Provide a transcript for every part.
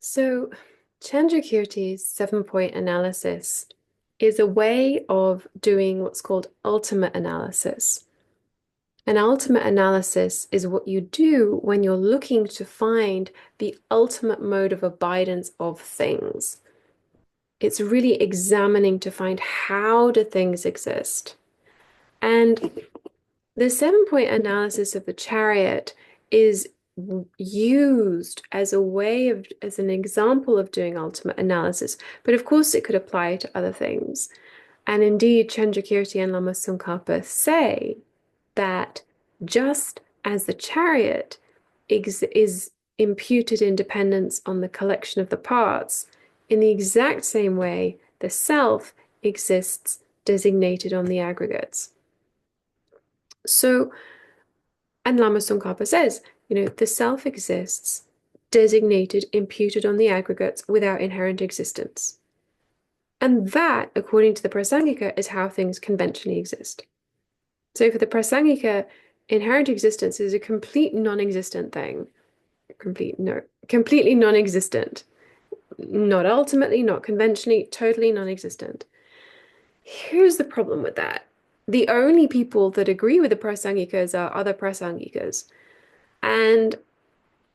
So, Chandrakirti's 7-point analysis is a way of doing what's called ultimate analysis. An ultimate analysis is what you do when you're looking to find the ultimate mode of abidance of things. It's really examining to find how do things exist. And the 7-point analysis of the chariot is used as a way of, as an example of doing ultimate analysis, but of course it could apply to other things. And indeed, Chandrakirti and Lama Tsongkhapa say that just as the chariot is imputed independence on the collection of the parts, in the exact same way, the self exists designated on the aggregates. So, and Lama Tsongkhapa says, the self exists designated, imputed on the aggregates without inherent existence. And that, according to the Prasangika, is how things conventionally exist. So for the Prasangika, inherent existence is a complete non-existent thing. Completely non-existent. Not ultimately, not conventionally, totally non-existent. Here's the problem with that. The only people that agree with the Prasangikas are other Prasangikas. And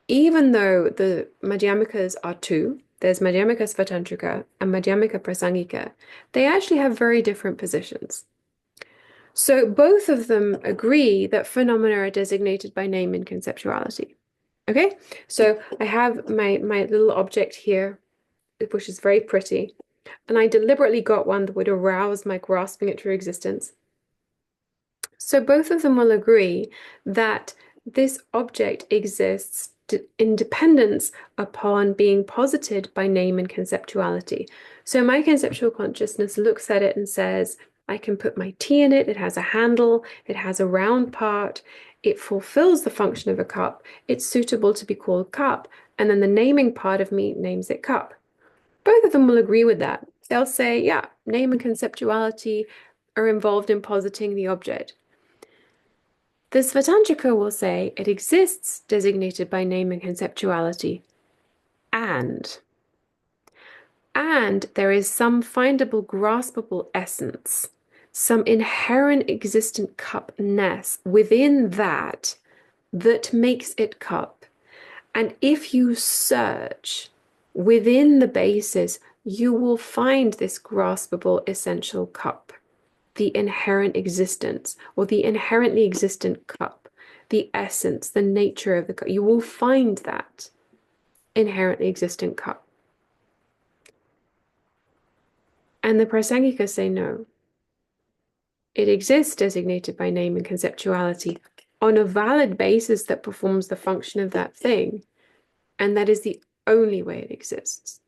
even though the Madhyamikas are two, there's Madhyamika Svatantrika and Madhyamika Prasangika, they actually have very different positions. So both of them agree that phenomena are designated by name and conceptuality. Okay, so I have my little object here, which is very pretty, and I deliberately got one that would arouse my grasping at true existence. So both of them will agree that this object exists in dependence upon being posited by name and conceptuality. So my conceptual consciousness looks at it and says, I can put my tea in it, it has a handle, it has a round part, it fulfills the function of a cup, it's suitable to be called cup, and then the naming part of me names it cup. Both of them will agree with that. They'll say, yeah, name and conceptuality are involved in positing the object. The Svatantrika will say it exists designated by name and conceptuality, and there is some findable, graspable essence, some inherent existent cupness within that that makes it cup. And if you search within the basis, you will find this graspable essential cup, the inherent existence or the inherently existent cup, the essence, the nature of the cup. You will find that inherently existent cup. And the Prasangikas say no. It exists designated by name and conceptuality on a valid basis that performs the function of that thing. And that is the only way it exists.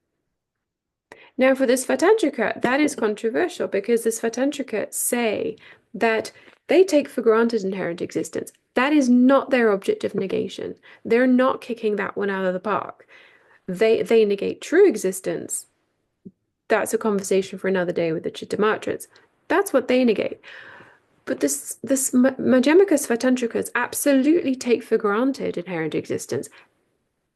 Now, for the Svatantrika, that is controversial because the Svatantrika say that they take for granted inherent existence. That is not their object of negation. They're not kicking that one out of the park. They negate true existence. That's a conversation for another day with the Chittamatras. That's what they negate. But this Madhyamika Svatantrikas absolutely take for granted inherent existence.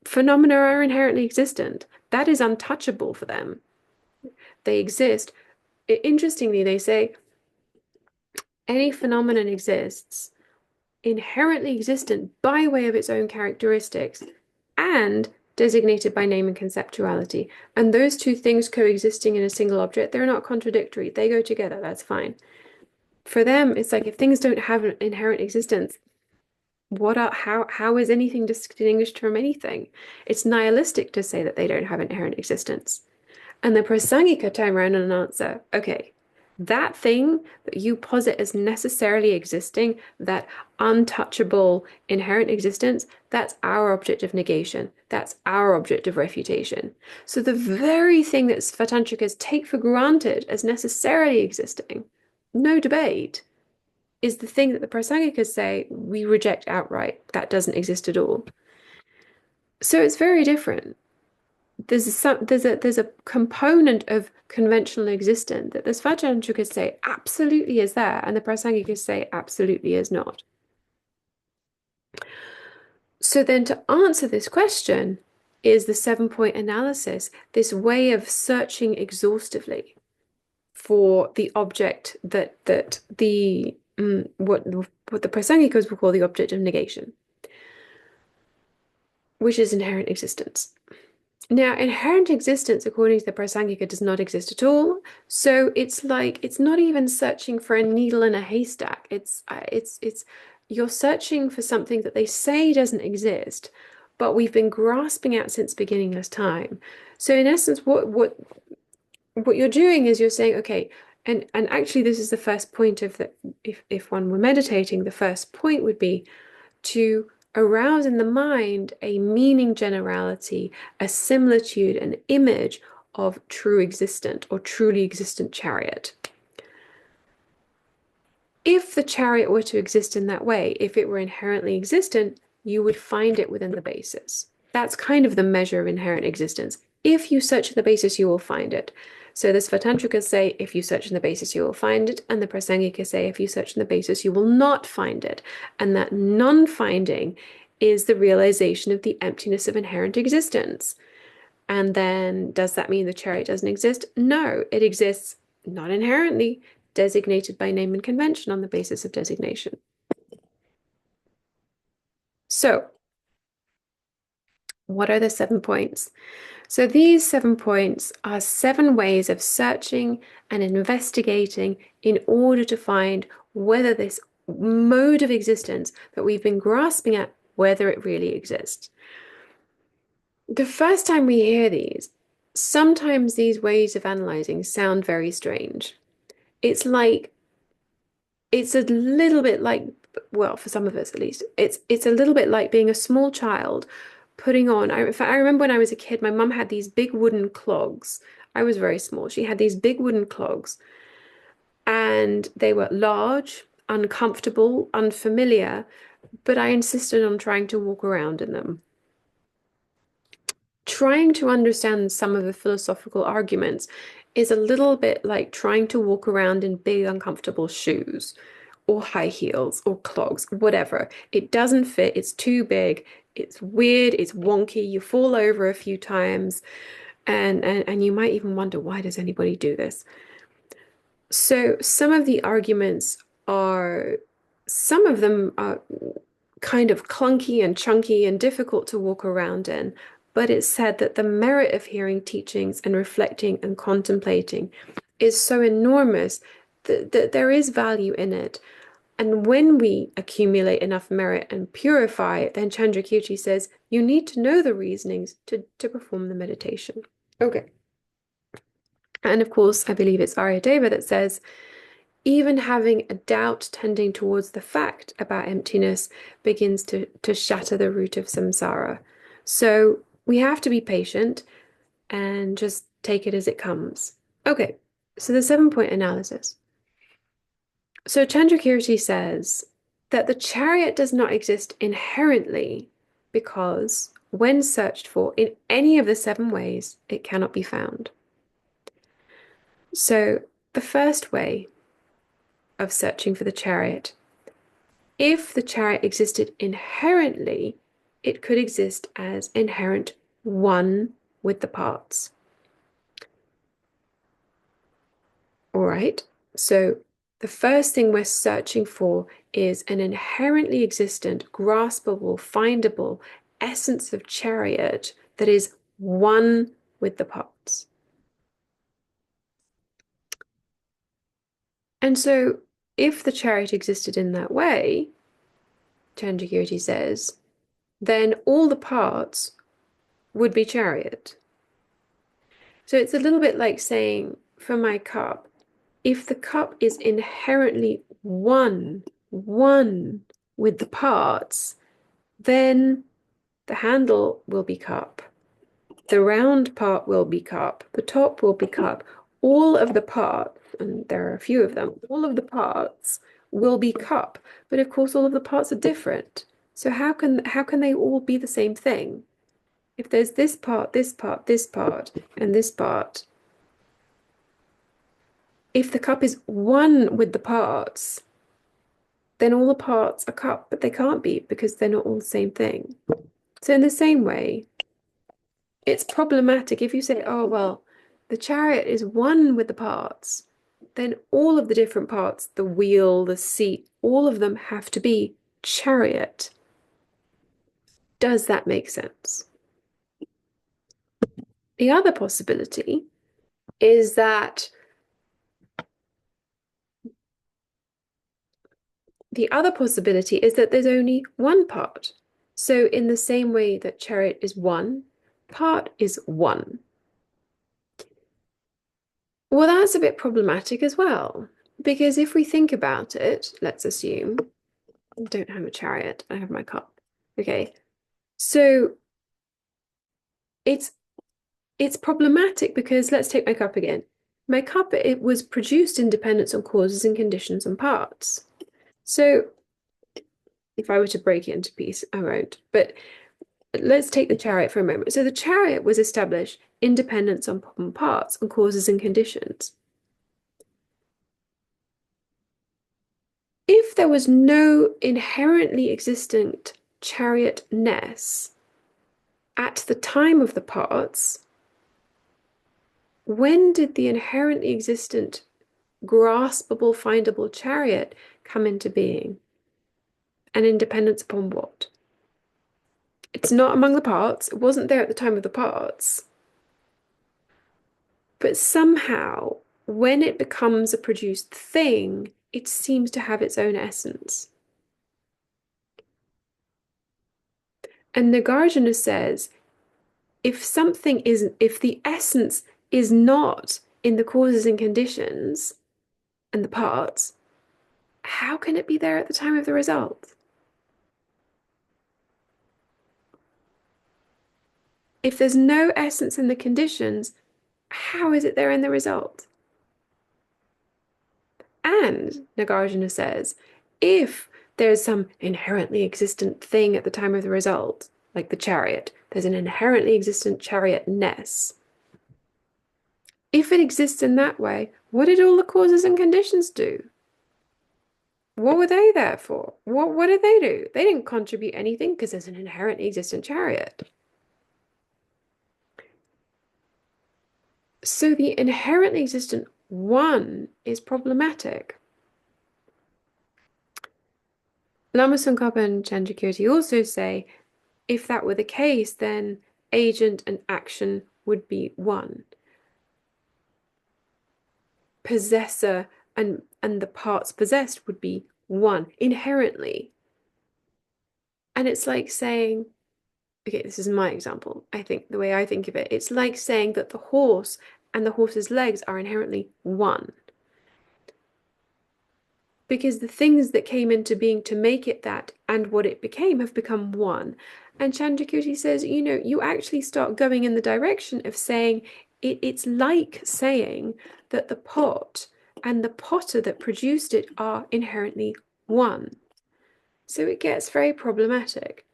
Phenomena are inherently existent. That is untouchable for them. They exist. Interestingly, they say any phenomenon exists inherently existent by way of its own characteristics and designated by name and conceptuality. And those two things coexisting in a single object, they're not contradictory. They go together. That's fine. For them, it's like if things don't have an inherent existence, how is anything distinguished from anything? It's nihilistic to say that they don't have inherent existence. And the Prasangika turn around and answer, okay, that thing that you posit as necessarily existing, that untouchable inherent existence, that's our object of negation. That's our object of refutation. So the very thing that Svatantrikas take for granted as necessarily existing, no debate, is the thing that the Prasangikas say we reject outright. That doesn't exist at all. So it's very different. There's a component of conventional existence that the Svatantrikas say absolutely is there, and the Prasangikas say absolutely is not. So then to answer this question, is the 7-point analysis, this way of searching exhaustively for the object that the what the Prasangikos will call the object of negation, which is inherent existence. Now, inherent existence, according to the Prasangika, does not exist at all. So it's like it's not even searching for a needle in a haystack. It's you're searching for something that they say doesn't exist, but we've been grasping at since beginningless time. So in essence, what you're doing is you're saying, okay, and actually this is the first point of the if one were meditating, the first point would be to arouse in the mind a meaning generality, a similitude, an image of true existent or truly existent chariot. If the chariot were to exist in that way, if it were inherently existent, you would find it within the basis. That's kind of the measure of inherent existence. If you search in the basis, you will find it. So the Svatantrikas say, if you search in the basis, you will find it. And the Prasangikas say, if you search in the basis, you will not find it. And that non-finding is the realization of the emptiness of inherent existence. And then does that mean the chariot doesn't exist? No, it exists not inherently, designated by name and convention on the basis of designation. So, what are the 7 points? So these 7 points are 7 ways of searching and investigating in order to find whether this mode of existence that we've been grasping at, whether it really exists. The first time we hear these, sometimes these ways of analyzing sound very strange. It's like, it's a little bit like, well, for some of us at least, it's a little bit like being a small child putting on. In fact, I remember when I was a kid, my mum had these big wooden clogs. I was very small. She had these big wooden clogs, and they were large, uncomfortable, unfamiliar, but I insisted on trying to walk around in them. Trying to understand some of the philosophical arguments is a little bit like trying to walk around in big, uncomfortable shoes or high heels or clogs, whatever. It doesn't fit, it's too big, it's weird, it's wonky, you fall over a few times, and you might even wonder, why does anybody do this? So some of the arguments are, some of them are kind of clunky and chunky and difficult to walk around in, but it's said that the merit of hearing teachings and reflecting and contemplating is so enormous that there is value in it. And when we accumulate enough merit and purify, then Chandrakirti says, you need to know the reasonings to perform the meditation. Okay. And of course, I believe it's Aryadeva that says, even having a doubt tending towards the fact about emptiness begins to shatter the root of samsara. So we have to be patient and just take it as it comes. Okay, so the 7-point analysis. So Chandrakirti says that the chariot does not exist inherently because when searched for in any of the 7 ways, it cannot be found. So the first way of searching for the chariot, if the chariot existed inherently, it could exist as inherent one with the parts. All right, so the first thing we're searching for is an inherently existent, graspable, findable essence of chariot that is one with the parts. And so if the chariot existed in that way, Chandrakirti says, then all the parts would be chariot. So it's a little bit like saying, for my cup, if the cup is inherently one with the parts, then the handle will be cup, the round part will be cup, the top will be cup. All of the parts, and there are a few of them, all of the parts will be cup. But of course, all of the parts are different. So how can they all be the same thing? If there's this part, this part, this part, and this part, if the cup is one with the parts, then all the parts are cup, but they can't be because they're not all the same thing. So in the same way, It's problematic if you say, oh, well, the chariot is one with the parts, then all of the different parts, the wheel, the seat, all of them have to be chariot. Does that make sense? The other possibility is that there's only one part. So in the same way that chariot is one, part is one. Well, that's a bit problematic as well, because if we think about it, let's assume I don't have a chariot, I have my cup. Okay, so it's it's problematic because let's take my cup again. My cup, it was produced in dependence on causes and conditions and parts. So if I were to break it into pieces, I won't. But let's take the chariot for a moment. So the chariot was established in dependence on parts, on causes and conditions. If there was no inherently existent chariot-ness at the time of the parts, when did the inherently existent, graspable, findable chariot come into being? And in dependence upon what? It's not among the parts. It wasn't there at the time of the parts. But somehow, when it becomes a produced thing, it seems to have its own essence. And Nagarjuna says, if the essence is not in the causes and conditions and the parts, how can it be there at the time of the result? If there's no essence in the conditions, how is it there in the result? And Nagarjuna says, if there's some inherently existent thing at the time of the result, like the chariot, there's an inherently existent chariot-ness. If it exists in that way, what did all the causes and conditions do? What were they there for? What did they do? They didn't contribute anything because there's an inherently existent chariot. So the inherently existent one is problematic. Lama Khapa and Chandrakirti also say, if that were the case, then agent and action would be one. Possessor and the parts possessed would be one inherently. And it's like saying, okay, this is my example. I think the way I think of it, it's like saying that the horse and the horse's legs are inherently one. Because the things that came into being to make it that and what it became have become one. And Chandrakirti says, you actually start going in the direction of saying it's like saying that the pot and the potter that produced it are inherently one. So it gets very problematic.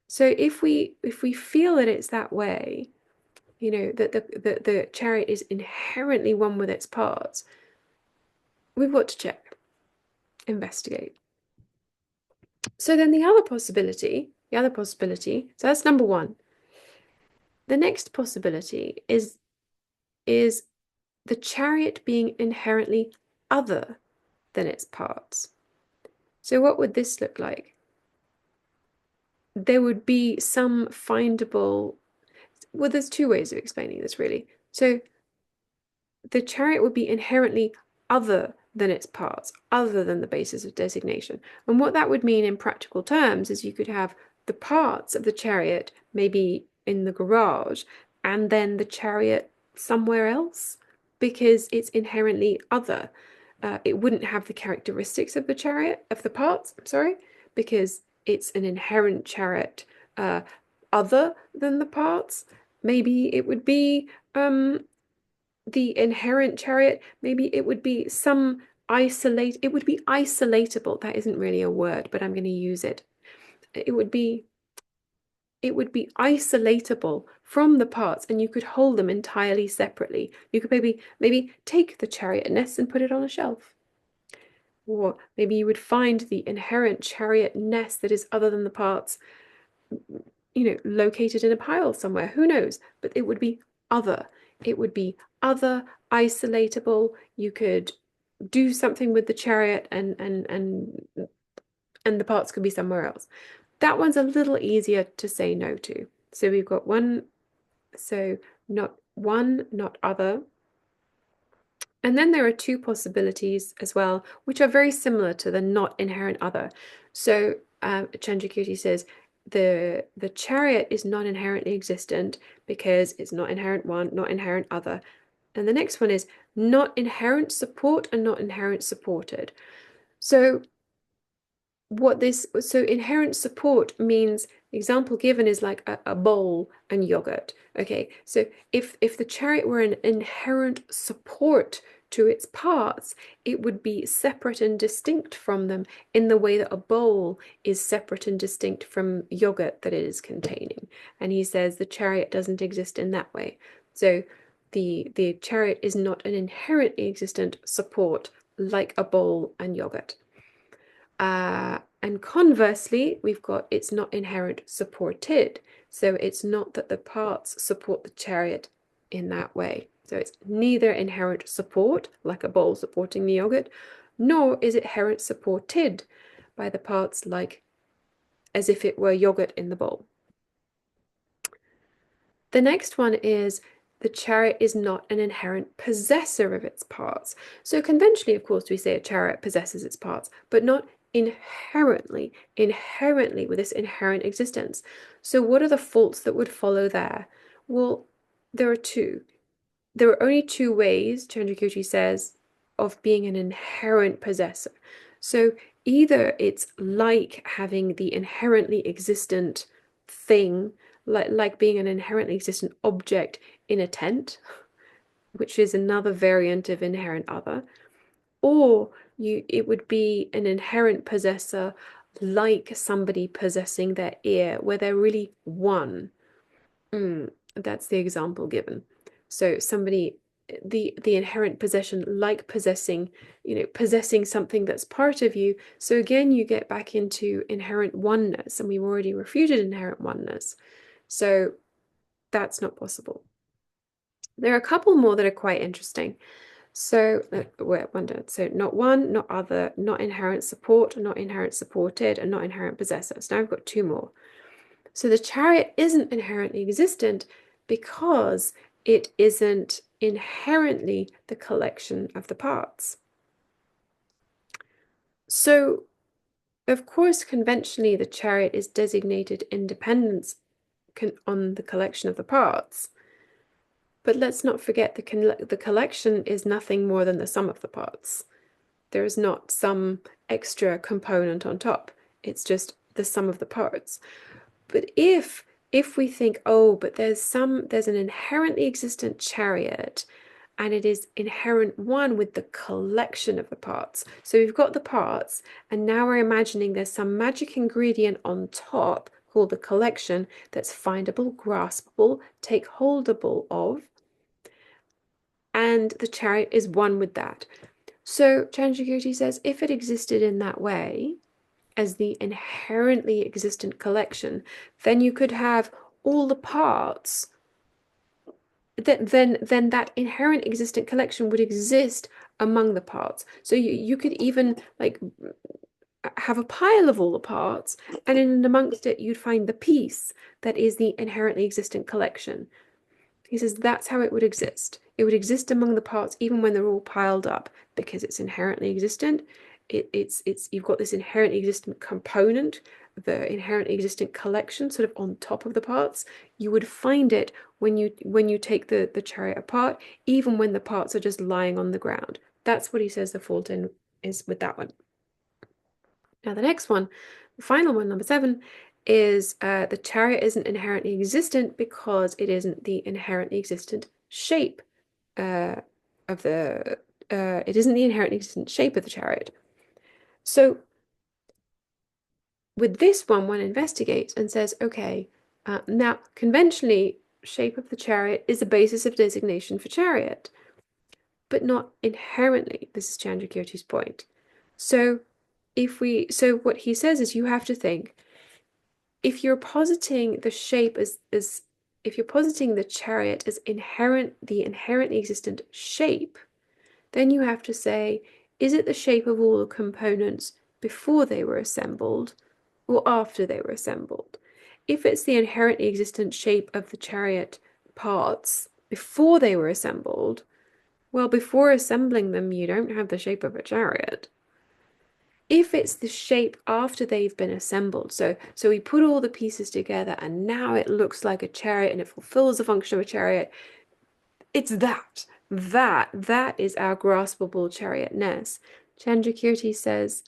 So if we feel that it's that way, that the chariot is inherently one with its parts, we've got to check, investigate. So then the other possibility, so that's number one. The next possibility is the chariot being inherently other than its parts. So what would this look like? There would be some findable, well, there's two ways of explaining this really. So the chariot would be inherently other than its parts, other than the basis of designation. And what that would mean in practical terms is you could have the parts of the chariot maybe in the garage and then the chariot somewhere else because it's inherently other. It wouldn't have the characteristics of the chariot, of the parts, I'm sorry, because it's an inherent chariot other than the parts. Maybe it would be the inherent chariot, maybe it would be it would be isolatable. That isn't really a word, but I'm going to use it. It would be isolatable from the parts and you could hold them entirely separately. You could maybe take the chariot nest and put it on a shelf. Or maybe you would find the inherent chariot nest that is other than the parts located in a pile somewhere. Who knows? But it would be other. It would be other, isolatable. You could do something with the chariot and the parts could be somewhere else. That one's a little easier to say no to. So we've got one, so not one, not other. And then there are two possibilities as well, which are very similar to the not inherent other. So Chandrakirti says the chariot is not inherently existent because it's not inherent one, not inherent other. And the next one is not inherent support and not inherent supported. So so inherent support means, example given is like a bowl and yogurt. Okay, so if the chariot were an inherent support to its parts, it would be separate and distinct from them in the way that a bowl is separate and distinct from yogurt that it is containing. And he says the chariot doesn't exist in that way. So the chariot is not an inherently existent support like a bowl and yogurt. And conversely, we've got it's not inherent supported. So it's not that the parts support the chariot in that way. So it's neither inherent support, like a bowl supporting the yogurt, nor is it inherent supported by the parts, like as if it were yogurt in the bowl. The next one is the chariot is not an inherent possessor of its parts. So conventionally, of course, we say a chariot possesses its parts, but not inherently with this inherent existence. So what are the faults that would follow there? Well, there are two. There are only two ways, Chandrakirti says, of being an inherent possessor. So either it's like having the inherently existent thing, like being an inherently existent object in a tent, which is another variant of inherent other, or it would be an inherent possessor like somebody possessing their ear, where they're really one. That's the example given. So somebody, the inherent possession, like possessing, possessing something that's part of you. So again, you get back into inherent oneness, and we've already refuted inherent oneness. So that's not possible. There are a couple more that are quite interesting. So, so not one, not other, not inherent support, not inherent supported, and not inherent possessor. So now I've got two more. So the chariot isn't inherently existent because it isn't inherently the collection of the parts. So, of course, conventionally, the chariot is designated independence on the collection of the parts. But let's not forget the collection is nothing more than the sum of the parts. There is not some extra component on top. It's just the sum of the parts. But if we think, oh, but there's an inherently existent chariot, and it is inherent one with the collection of the parts. So we've got the parts, and now we're imagining there's some magic ingredient on top called the collection that's findable, graspable, take holdable of, and the chariot is one with that. So Chandrakirti says if it existed in that way, as the inherently existent collection, then you could have all the parts. Then that inherent existent collection would exist among the parts. So you could even like have a pile of all the parts, and in amongst it you'd find the piece that is the inherently existent collection. He says that's how it would exist. It would exist among the parts even when they're all piled up because it's inherently existent. It's you've got this inherently existent component, the inherently existent collection sort of on top of the parts. You would find it when you take the chariot apart, even when the parts are just lying on the ground. That's what he says the fault in is with that one. Now the next one, the final one, number 7, is the chariot isn't inherently existent because it isn't the inherently existent shape of the it isn't the inherently existent shape of the chariot. So with this one investigates and says, okay, now conventionally, shape of the chariot is a basis of designation for chariot, but not inherently. This is Chandrakirti's point. So what he says is you have to think, if you're positing the shape as if you're positing the chariot as the inherently existent shape, then you have to say, is it the shape of all the components before they were assembled or after they were assembled? If it's the inherently existent shape of the chariot parts before they were assembled, well, before assembling them, you don't have the shape of a chariot. If it's the shape after they've been assembled, so we put all the pieces together and now it looks like a chariot and it fulfills the function of a chariot, it's that. That is our graspable chariotness. Chandrakirti says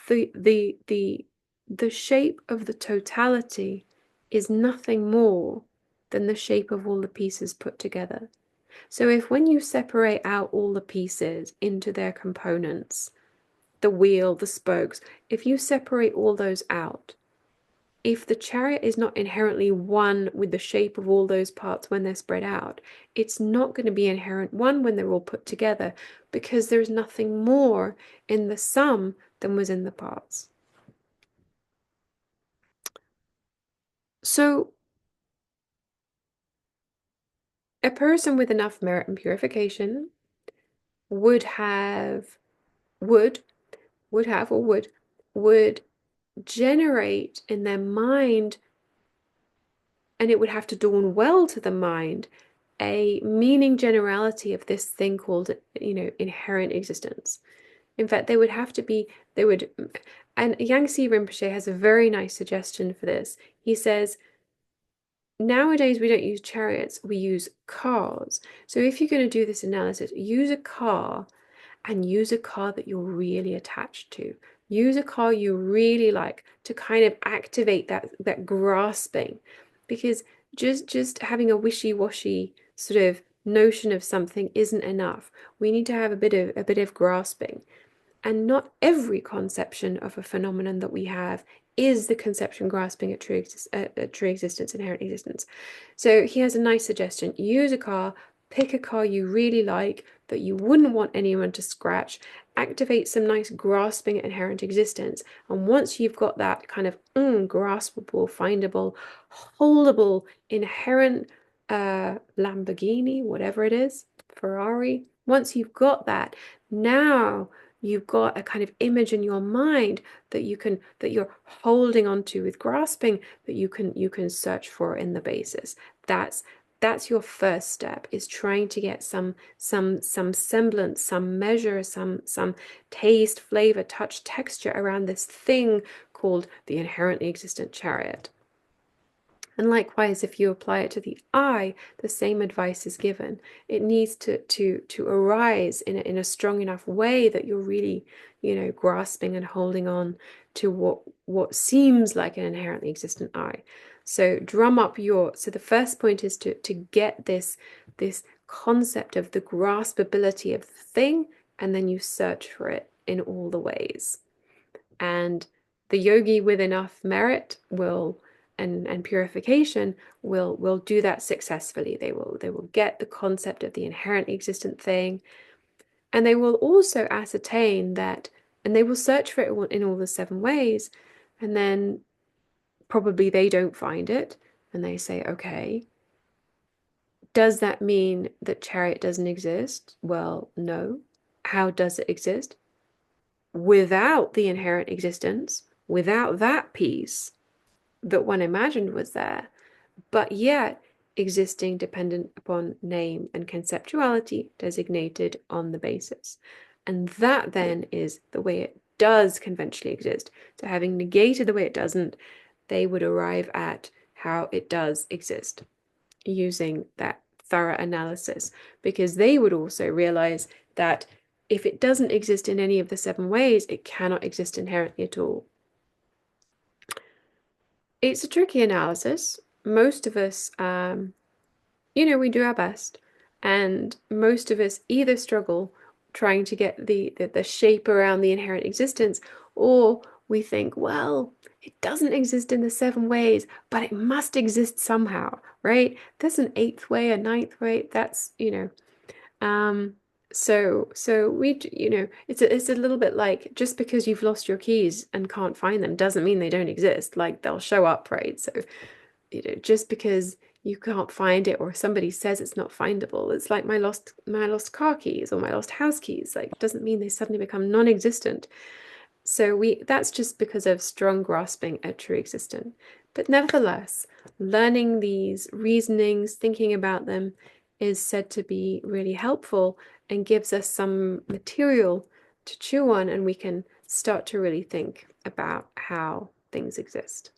the shape of the totality is nothing more than the shape of all the pieces put together. So if when you separate out all the pieces into their components, the wheel, the spokes, if you separate all those out, if the chariot is not inherently one with the shape of all those parts when they're spread out, it's not going to be inherent one when they're all put together, because there's nothing more in the sum than was in the parts. So a person with enough merit and purification would have, would, would have, or would generate in their mind, and it would have to dawn well to the mind, a meaning generality of this thing called, inherent existence. In fact, they would have to be, they would, and Yangtze Rinpoche has a very nice suggestion for this. He says, nowadays we don't use chariots, we use cars. So if you're going to do this analysis, use a car, and use a car that you're really attached to. Use a car you really like to kind of activate that grasping, because just having a wishy-washy sort of notion of something isn't enough. We need to have a bit of grasping. And not every conception of a phenomenon that we have is the conception grasping at true existence, inherent existence. So he has a nice suggestion. Use a car, pick a car you really like that you wouldn't want anyone to scratch, activate some nice grasping at inherent existence. And once you've got that kind of graspable, findable, holdable, inherent Lamborghini, whatever it is, Ferrari, once you've got that, now you've got a kind of image in your mind that you're holding onto with grasping, that you can search for in the basis. That's your first step, is trying to get some semblance, some measure, some taste, flavor, touch, texture around this thing called the inherently existent chariot. And likewise, if you apply it to the I, the same advice is given. It needs to arise in a strong enough way that you're really, grasping and holding on to what seems like an inherently existent I. So so the first point is to get this concept of the graspability of the thing, and then you search for it in all the ways. And the yogi with enough merit will and purification will do that successfully. They will get the concept of the inherently existent thing, and they will also ascertain that, and they will search for it in all the 7 ways, and then probably they don't find it, and they say, okay, does that mean that chariot doesn't exist? Well, no. How does it exist? Without the inherent existence, without that piece that one imagined was there, but yet existing dependent upon name and conceptuality designated on the basis. And that then is the way it does conventionally exist. So having negated the way it doesn't, they would arrive at how it does exist using that thorough analysis, because they would also realize that if it doesn't exist in any of the 7 ways, it cannot exist inherently at all. It's a tricky analysis. Most of us, we do our best, and most of us either struggle trying to get the shape around the inherent existence, or we think, well, it doesn't exist in the 7 ways, but it must exist somehow, right? There's an 8th way, a 9th way. That's, So we, it's a little bit like, just because you've lost your keys and can't find them doesn't mean they don't exist. Like, they'll show up, right? So, just because you can't find it or somebody says it's not findable, it's like my lost car keys or my lost house keys. Like, doesn't mean they suddenly become non-existent. So that's just because of strong grasping at true existence. But nevertheless, learning these reasonings, thinking about them, is said to be really helpful and gives us some material to chew on, and we can start to really think about how things exist.